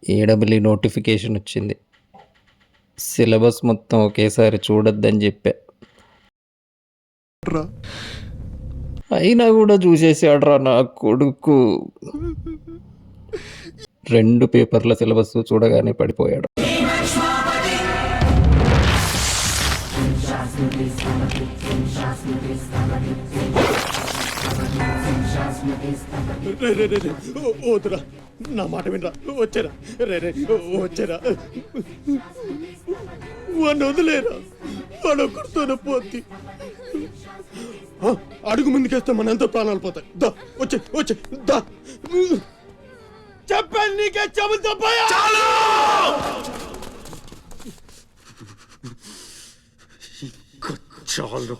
ఏడబ్ల్యూ notification వచ్చింది. Syllabus మొత్తం ఒకేసారి చూడొద్దని చెప్పా. అయినా కూడా చూసేసాడురా నా కొడుకు. 2 పేపర్ల సిలబస్ చూడగానే పడిపోయాడు. వద్దురా, నా మాట వినరా. వచ్చారా వచ్చారా, వాడిని వదిలేరా. వాడు ఒక్కడితోనే పోద్ది. అడుగు ముందుకేస్తే మన ఎంతో ప్రాణాలు పోతాయి. దా వచ్చే వచ్చే దా. చెప్పాను నీకే, చెబుతా పోయా. చాలు.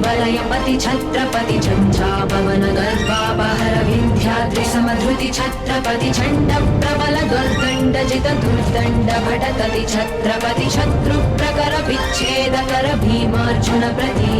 वलयपति छत्रपति झंझापवन गर्वापहर विंध्याद्रि समधृति छत्रपति झंड प्रबल दुर्दंडजित दुर्दंड भटतति छत्रपति शत्रु प्रकर विच्छेदकर भीमार्जुन प्रति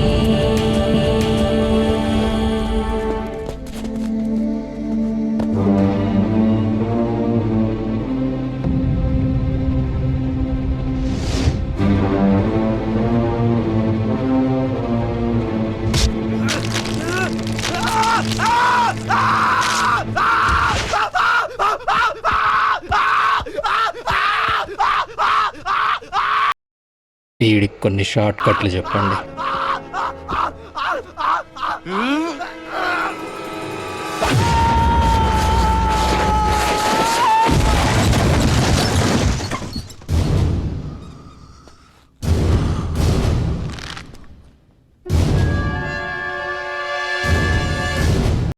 వీడికి కొన్ని షార్ట్ కట్లు చెప్పండి.